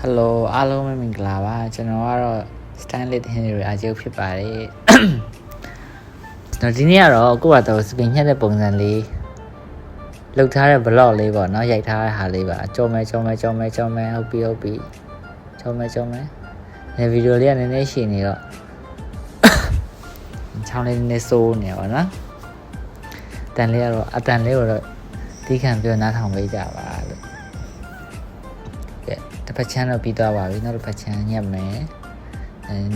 Hello အားလုံးပဲမင်္ဂလာပါကျွန်တော်ကတော့ Stanley ဟင်းတွေအကျိုးဖြစ်ပါတယ်ကျွန်တော်ဒီနေ့ကတော့ကိုယ့်ဘာသာစပင်ညက်တဲ့ပုံစံလေးလုပ်ထားတဲ့ vlog လေးပေါ့နော်ရိုက်ထားတဲ့ဟာလေးပါကြောမဲဟုတ်ပြီကြောမဲဒီဗီဒီယိုလေးကနည်းနည်းရှည်နေတော့ချောင်းလေးနည်းနည်းစိုးနေပါနော်တန်လေးကတော့အတန်လေးကိုတော့ဒီခံပြောနားထောင်ပေးကြပါလို့တစ်ဖက်ချမ်းတော့ပြီးသွားပါပြီနောက်တစ်ဖက်ချမ်းညက်မယ်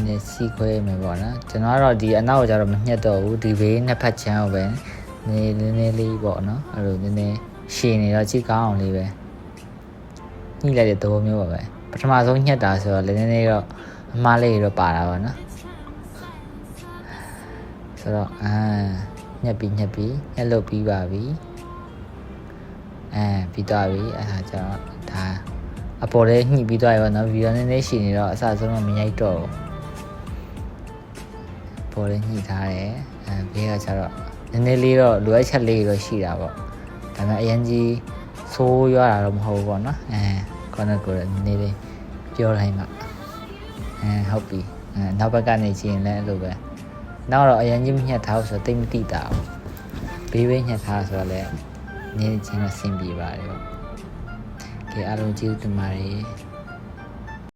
နည်းစီခွဲမယ်ပေါ့နော်ကျွန်တော်ကတော့ဒီအနောက်ကိုကျတော့မညက်တော့ဘူးဒီဘေးနှစ်ဖက်ချမ်းကိုပဲနည်းလေးပေါ့နော်အဲ့လိုနည်းနည်းရှည်နေတော့ကြည့်ကောင်းအောင်လေးပဲညှိလိုက်တဲ့သဘောမျိုးပါပဲပထမဆုံးညက်တာဆိုတော့နည်းနည်းတော့အမားလေးတော့ပါတာပါနော်ဆိုတော့ညက်လို့ပြီးပါပြီပြီးသွားပြီအဲ့ဒါကျတော့ဒါအပေါ်လေးညှိပြီးသွားရောနော်ဗီဒီယိုနည်းနည်းရှည်နေတော့အစဆုံးတော့မရိုက်တော့ဘူးပေါ်လေးညှိထားတယ်ဘေးကကျတော့နည်းနည်းလေးတော့လိုအပ်ချက်လေးတော့ရှိတာပေါ့ဒါပေမဲ့အရင်ကြီးဆိုးရွားတာတော့မဟုတ်ဘူးပေါ့နော်ခေါင်းကိုလည်းနည်းနည်းလေးပြောလိုက်မှဟုတ်ပြီနောက်ဘက်ကနေကြည့်ရင်လည်းအဲ့လိုပဲနောက်တော့အရင်ကြီးမညှက်ထားဘူးဆိုတော့တိတ်မတိတာဘူးဘေးညှက်ထားဆိုတော့လည်းနည်းချင်းတော့ဆင်ပြေပါတယ်ပေါ့ကဲအားလုံးကျေးဇူးတင်ပါတယ်